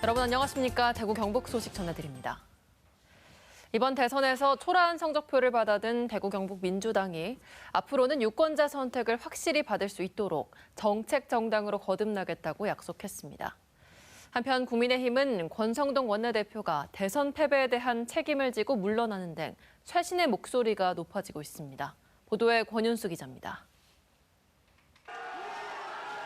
여러분 안녕하십니까? 대구 경북 소식 전해드립니다. 이번 대선에서 초라한 성적표를 받아든 대구 경북 민주당이 앞으로는 유권자 선택을 확실히 받을 수 있도록 정책 정당으로 거듭나겠다고 약속했습니다. 한편 국민의힘은 권성동 원내대표가 대선 패배에 대한 책임을 지고 물러나는 등 쇄신의 목소리가 높아지고 있습니다. 보도에 권윤수 기자입니다.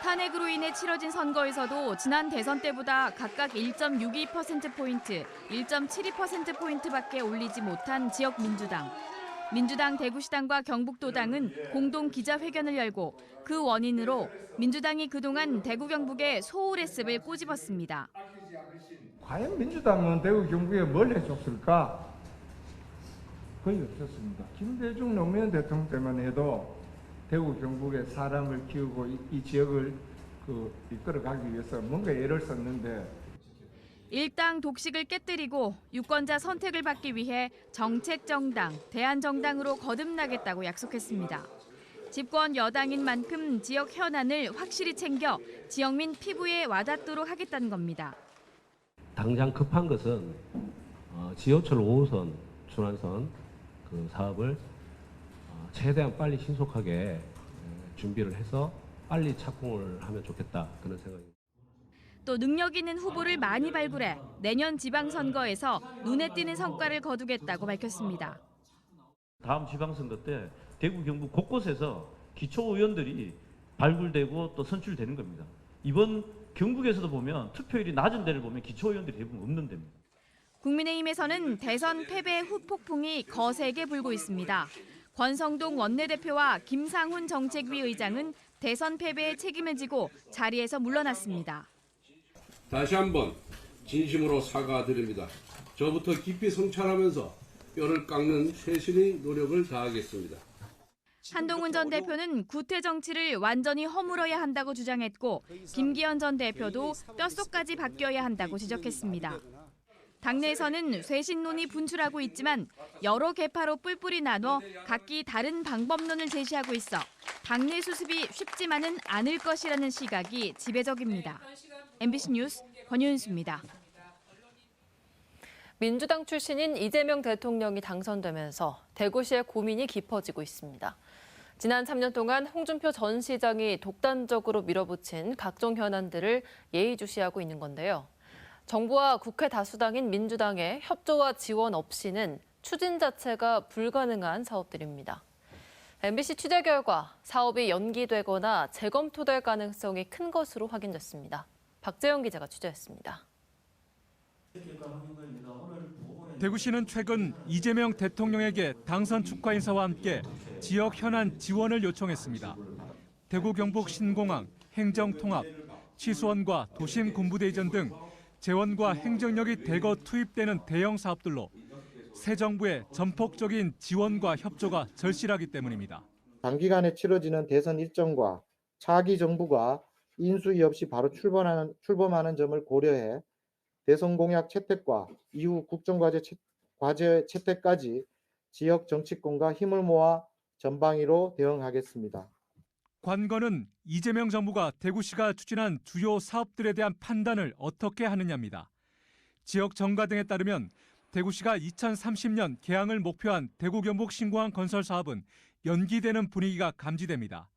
탄핵으로 인해 치러진 선거에서도 지난 대선 때보다 각각 1.62%포인트, 1.72%포인트밖에 올리지 못한 지역 민주당. 민주당 대구시당과 경북도당은 공동 기자회견을 열고 그 원인으로 민주당이 그동안 대구 경북에 소홀했음을 꼬집었습니다. 과연 민주당은 대구 경북에 뭘 해줬을까? 거의 없었습니다. 김대중 노무현 대통령 때만 해도 대구 경북에 사람을 키우고 이 지역을 이끌어가기 위해서 뭔가 애를 썼는데 일당 독식을 깨뜨리고 유권자 선택을 받기 위해 정책 정당, 대안정당으로 거듭나겠다고 약속했습니다. 집권 여당인 만큼 지역 현안을 확실히 챙겨 지역민 피부에 와닿도록 하겠다는 겁니다. 당장 급한 것은 지하철 5호선 순환선 그 사업을 최대한 빨리 신속하게 준비를 해서 빨리 착공을 하면 좋겠다 그런 생각입니다. 또 능력 있는 후보를 많이 발굴해 내년 지방선거에서 눈에 띄는 성과를 거두겠다고 밝혔습니다. 다음 지방선거 때 대구 경북 곳곳에서 기초의원들이 발굴되고 또 선출되는 겁니다. 이번 경북에서도 보면 투표율이 낮은 데를 보면 기초의원들이 대부분 없는 데입니다. 국민의힘에서는 대선 패배 후폭풍이 거세게 불고 있습니다. 권성동 원내대표와 김상훈 정책위 의장은 대선 패배의 책임을 지고 자리에서 물러났습니다. 다시 한번 진심으로 사과드립니다. 저부터 깊이 성찰하면서 뼈를 깎는 최신의 노력을 다하겠습니다. 한동훈 전 대표는 구태 정치를 완전히 허물어야 한다고 주장했고 김기현 전 대표도 뼛속까지 바뀌어야 한다고 지적했습니다. 당내에서는 쇄신론이 분출하고 있지만 여러 계파로 뿔뿔이 나눠 각기 다른 방법론을 제시하고 있어 당내 수습이 쉽지만은 않을 것이라는 시각이 지배적입니다. MBC 뉴스 권윤수입니다. 민주당 출신인 이재명 대통령이 당선되면서 대구시의 고민이 깊어지고 있습니다. 지난 3년 동안 홍준표 전 시장이 독단적으로 밀어붙인 각종 현안들을 예의주시하고 있는 건데요. 정부와 국회 다수당인 민주당의 협조와 지원 없이는 추진 자체가 불가능한 사업들입니다. MBC 취재 결과 사업이 연기되거나 재검토될 가능성이 큰 것으로 확인됐습니다. 박재영 기자가 취재했습니다. 대구시는 최근 이재명 대통령에게 당선 축하 인사와 함께 지역 현안 지원을 요청했습니다. 대구 경북 신공항, 행정통합, 치수원과 도심 군부대이전 등 재원과 행정력이 대거 투입되는 대형 사업들로 새 정부의 전폭적인 지원과 협조가 절실하기 때문입니다. 단기간에 치러지는 대선 일정과 차기 정부가 인수위 없이 바로 출범하는 점을 고려해 대선 공약 채택과 이후 국정과제 채택까지 지역 정치권과 힘을 모아 전방위로 대응하겠습니다. 관건은 이재명 정부가 대구시가 추진한 주요 사업들에 대한 판단을 어떻게 하느냐입니다. 지역 정가 등에 따르면 대구시가 2030년 개항을 목표한 대구 경북 신공항 건설 사업은 연기되는 분위기가 감지됩니다.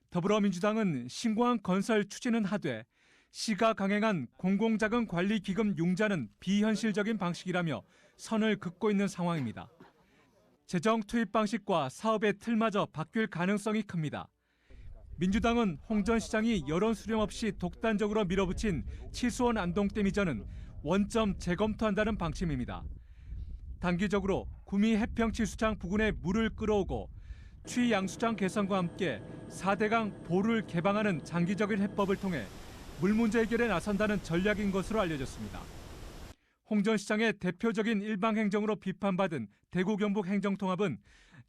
더불어민주당은 신공항 건설 추진은 하되 시가 강행한 공공자금 관리 기금 융자는 비현실적인 방식이라며 선을 긋고 있는 상황입니다. 재정 투입 방식과 사업의 틀마저 바뀔 가능성이 큽니다. 민주당은 홍 전 시장이 여론 수렴 없이 독단적으로 밀어붙인 치수원 안동댐 이전은 원점 재검토한다는 방침입니다. 단기적으로 구미 해평치수장 부근에 물을 끌어오고 취양수장 개선과 함께 4대강 보를 개방하는 장기적인 해법을 통해 물 문제 해결에 나선다는 전략인 것으로 알려졌습니다. 홍 전 시장의 대표적인 일방행정으로 비판받은 대구 경북 행정통합은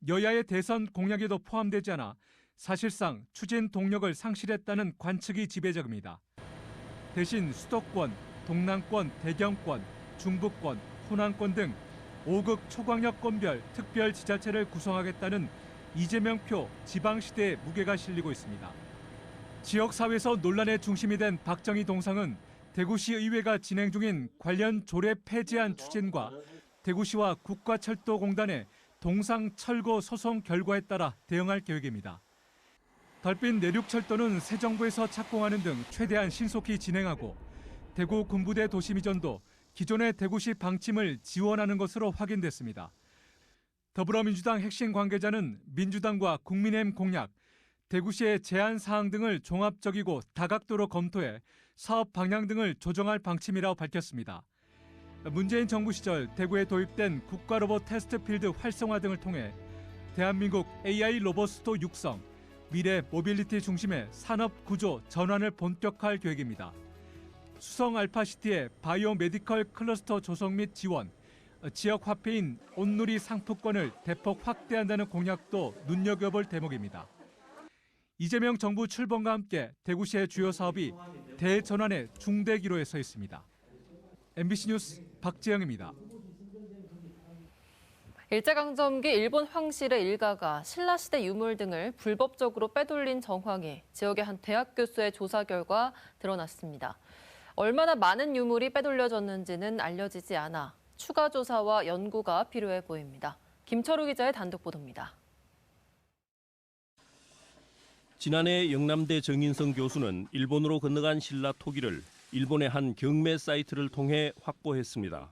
여야의 대선 공약에도 포함되지 않아 사실상 추진 동력을 상실했다는 관측이 지배적입니다. 대신 수도권, 동남권, 대경권, 중부권, 호남권 등 5급 초광역권별 특별지자체를 구성하겠다는 이재명표 지방시대의 무게가 실리고 있습니다. 지역사회에서 논란의 중심이 된 박정희 동상은 대구시 의회가 진행 중인 관련 조례 폐지안 추진과 대구시와 국가철도공단의 동상 철거 소송 결과에 따라 대응할 계획입니다. 달빛 내륙철도는 새 정부에서 착공하는 등 최대한 신속히 진행하고 대구 군부대 도심 이전도 기존의 대구시 방침을 지원하는 것으로 확인됐습니다. 더불어민주당 핵심 관계자는 민주당과 국민의힘 공약, 대구시의 제안 사항 등을 종합적이고 다각도로 검토해 사업 방향 등을 조정할 방침이라고 밝혔습니다. 문재인 정부 시절 대구에 도입된 국가로봇 테스트필드 활성화 등을 통해 대한민국 AI 로봇 수도 육성, 미래 모빌리티 중심의 산업 구조 전환을 본격화할 계획입니다. 수성 알파시티의 바이오 메디컬 클러스터 조성 및 지원, 지역 화폐인 온누리 상품권을 대폭 확대한다는 공약도 눈여겨볼 대목입니다. 이재명 정부 출범과 함께 대구시의 주요 사업이 대전환의 중대 기로에 서 있습니다. MBC 뉴스 박재영입니다. 일제강점기 일본 황실의 일가가 신라시대 유물 등을 불법적으로 빼돌린 정황이 지역의 한 대학 교수의 조사 결과 드러났습니다. 얼마나 많은 유물이 빼돌려졌는지는 알려지지 않아 추가 조사와 연구가 필요해 보입니다. 김철우 기자의 단독 보도입니다. 지난해 영남대 정인성 교수는 일본으로 건너간 신라 토기를 일본의 한 경매 사이트를 통해 확보했습니다.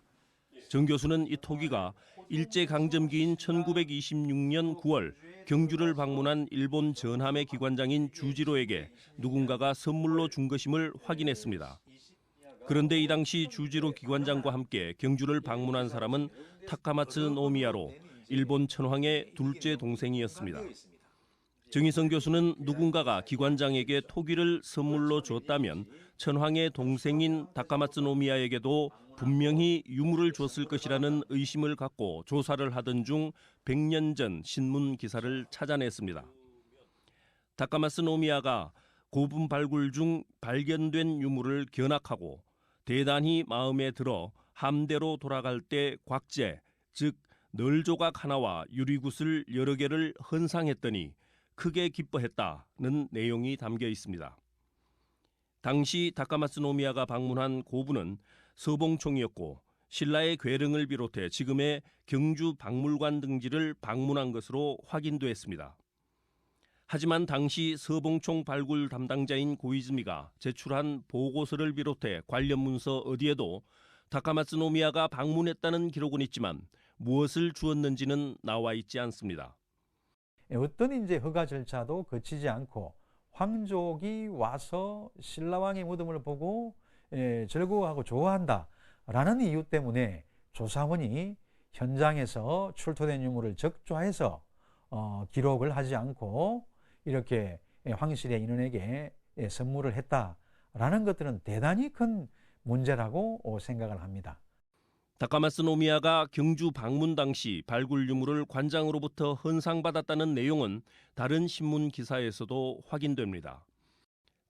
정 교수는 이 토기가 일제강점기인 1926년 9월 경주를 방문한 일본 전함의 기관장인 주지로에게 누군가가 선물로 준 것임을 확인했습니다. 그런데 이 당시 주지로 기관장과 함께 경주를 방문한 사람은 타카마츠 노미야로 일본 천황의 둘째 동생이었습니다. 정희성 교수는 누군가가 기관장에게 토기를 선물로 줬다면 천황의 동생인 타카마츠 노미야에게도 분명히 유물을 줬을 것이라는 의심을 갖고 조사를 하던 중 100년 전 신문 기사를 찾아냈습니다. 타카마츠 노미야가 고분 발굴 중 발견된 유물을 견학하고 대단히 마음에 들어 함대로 돌아갈 때 곽제, 즉 널조각 하나와 유리굿을 여러 개를 헌상했더니 크게 기뻐했다는 내용이 담겨 있습니다. 당시 타카마츠 노미야가 방문한 고분은 서봉총이었고 신라의 괴릉을 비롯해 지금의 경주 박물관 등지를 방문한 것으로 확인됐습니다. 하지만 당시 서봉총 발굴 담당자인 고이즈미가 제출한 보고서를 비롯해 관련 문서 어디에도 타카마츠 노미야가 방문했다는 기록은 있지만 무엇을 주었는지는 나와 있지 않습니다. 어떤 이제 허가 절차도 거치지 않고 황족이 와서 신라왕의 무덤을 보고 즐거워하고 좋아한다라는 이유 때문에 조사원이 현장에서 출토된 유물을 적조해서 기록을 하지 않고 이렇게 황실의 인원에게 선물을 했다라는 것들은 대단히 큰 문제라고 생각을 합니다. 타카마츠 노미야가 경주 방문 당시 발굴 유물을 관장으로부터 헌상받았다는 내용은 다른 신문 기사에서도 확인됩니다.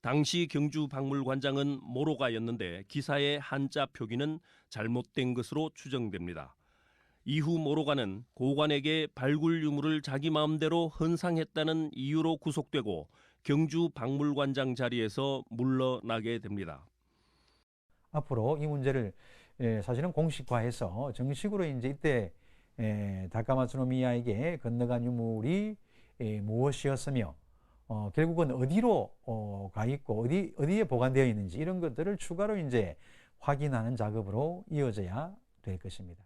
당시 경주 박물관장은 모로가였는데 기사의 한자 표기는 잘못된 것으로 추정됩니다. 이후 모로가는 고관에게 발굴 유물을 자기 마음대로 헌상했다는 이유로 구속되고 경주 박물관장 자리에서 물러나게 됩니다. 앞으로 이 문제를 사실은 공식화해서 정식으로 이제 이때 타카마츠 노미야에게 건너간 유물이 무엇이었으며 결국은 어디로 가 있고 어디에 보관되어 있는지 이런 것들을 추가로 이제 확인하는 작업으로 이어져야 될 것입니다.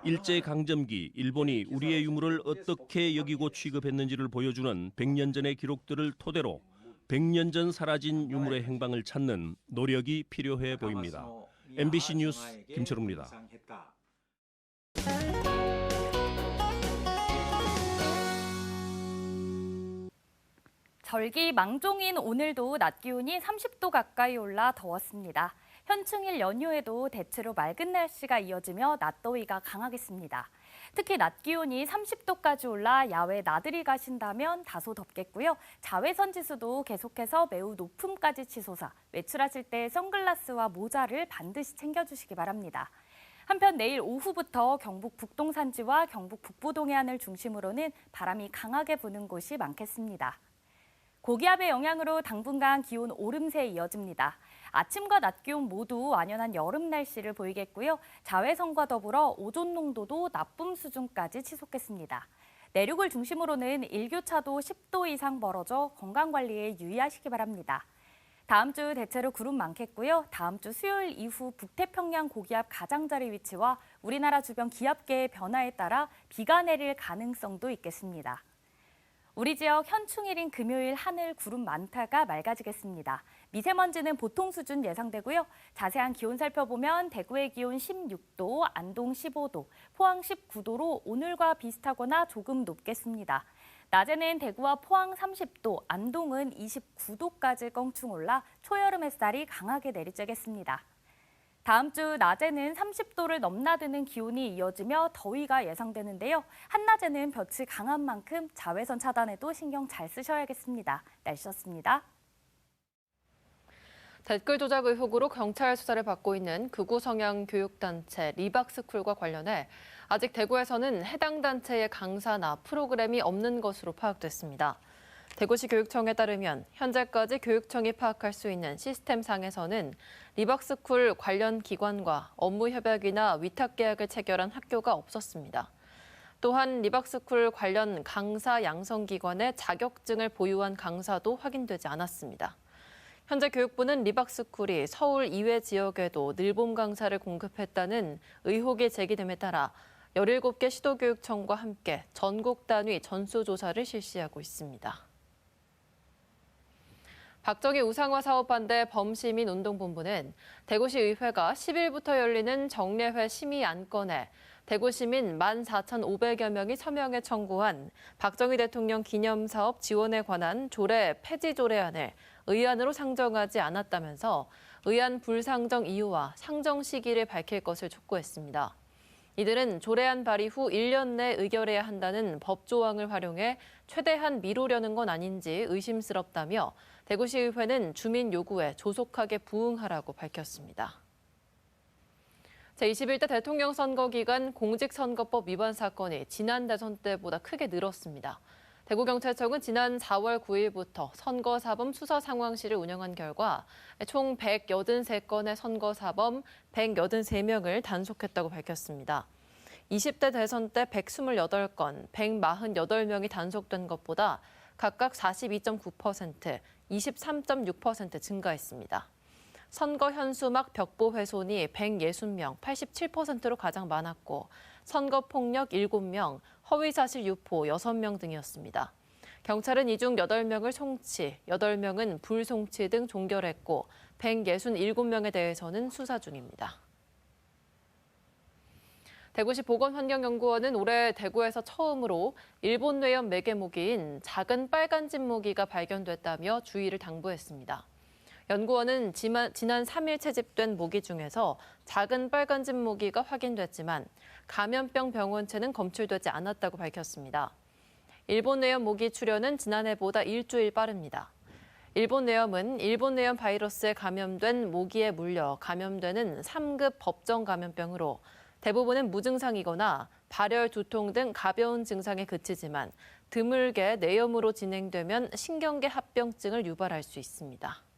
일제강점기 일본이 우리의 유물을 어떻게 여기고 취급했는지를 보여주는 100년 전의 기록들을 토대로 100년 전 사라진 유물의 행방을 찾는 노력이 필요해 보입니다. MBC 뉴스 김철우입니다. 절기 망종인 오늘도 낮 기온이 30도 가까이 올라 더웠습니다. 현충일 연휴에도 대체로 맑은 날씨가 이어지며 낮더위가 강하겠습니다. 특히 낮 기온이 30도까지 올라 야외 나들이 가신다면 다소 덥겠고요. 자외선 지수도 계속해서 매우 높음까지 치솟아 외출하실 때 선글라스와 모자를 반드시 챙겨주시기 바랍니다. 한편 내일 오후부터 경북 북동 산지와 경북 북부 동해안을 중심으로는 바람이 강하게 부는 곳이 많겠습니다. 고기압의 영향으로 당분간 기온 오름세에 이어집니다. 아침과 낮 기온 모두 완연한 여름 날씨를 보이겠고요. 자외선과 더불어 오존 농도도 나쁨 수준까지 치솟겠습니다. 내륙을 중심으로는 일교차도 10도 이상 벌어져 건강관리에 유의하시기 바랍니다. 다음 주 대체로 구름 많겠고요. 다음 주 수요일 이후 북태평양 고기압 가장자리 위치와 우리나라 주변 기압계의 변화에 따라 비가 내릴 가능성도 있겠습니다. 우리 지역 현충일인 금요일 하늘 구름 많다가 맑아지겠습니다. 미세먼지는 보통 수준 예상되고요. 자세한 기온 살펴보면 대구의 기온 16도, 안동 15도, 포항 19도로 오늘과 비슷하거나 조금 높겠습니다. 낮에는 대구와 포항 30도, 안동은 29도까지 껑충 올라 초여름 햇살이 강하게 내리쬐겠습니다. 다음 주 낮에는 30도를 넘나드는 기온이 이어지며 더위가 예상되는데요. 한낮에는 볕이 강한 만큼 자외선 차단에도 신경 잘 쓰셔야겠습니다. 날씨였습니다. 댓글 조작 의혹으로 경찰 수사를 받고 있는 극우 성향 교육단체 리박스쿨과 관련해 아직 대구에서는 해당 단체의 강사나 프로그램이 없는 것으로 파악됐습니다. 대구시 교육청에 따르면 현재까지 교육청이 파악할 수 있는 시스템상에서는 리박스쿨 관련 기관과 업무 협약이나 위탁 계약을 체결한 학교가 없었습니다. 또한 리박스쿨 관련 강사 양성기관의 자격증을 보유한 강사도 확인되지 않았습니다. 현재 교육부는 리박스쿨이 서울 이외 지역에도 늘봄 강사를 공급했다는 의혹이 제기됨에 따라 17개 시도교육청과 함께 전국 단위 전수조사를 실시하고 있습니다. 박정희 우상화 사업 반대 범시민운동본부는 대구시 의회가 10일부터 열리는 정례회 심의 안건에 대구시민 14,500여 명이 서명에 청구한 박정희 대통령 기념사업 지원에 관한 조례 폐지 조례안을 의안으로 상정하지 않았다면서 의안 불상정 이유와 상정 시기를 밝힐 것을 촉구했습니다. 이들은 조례안 발의 후 1년 내 의결해야 한다는 법조항을 활용해 최대한 미루려는 건 아닌지 의심스럽다며 대구시의회는 주민 요구에 조속하게 부응하라고 밝혔습니다. 제21대 대통령 선거 기간 공직선거법 위반 사건이 지난 대선 때보다 크게 늘었습니다. 대구경찰청은 지난 4월 9일부터 선거사범 수사 상황실을 운영한 결과 총 183건의 선거사범 183명을 단속했다고 밝혔습니다. 20대 대선 때 128건, 148명이 단속된 것보다 각각 42.9%, 23.6% 증가했습니다. 선거 현수막 벽보 훼손이 160명, 87%로 가장 많았고 선거폭력 7명, 허위사실 유포 6명 등이었습니다. 경찰은 이 중 8명을 송치, 8명은 불송치 등 종결했고 167명에 대해서는 수사 중입니다. 대구시 보건환경연구원은 올해 대구에서 처음으로 일본 뇌염 매개모기인 작은 빨간집 모기가 발견됐다며 주의를 당부했습니다. 연구원은 지난 3일 채집된 모기 중에서 작은 빨간집 모기가 확인됐지만 감염병 병원체는 검출되지 않았다고 밝혔습니다. 일본 뇌염 모기 출현은 지난해보다 일주일 빠릅니다. 일본 뇌염은 일본 뇌염 바이러스에 감염된 모기에 물려 감염되는 3급 법정 감염병으로 대부분은 무증상이거나 발열, 두통 등 가벼운 증상에 그치지만 드물게 뇌염으로 진행되면 신경계 합병증을 유발할 수 있습니다.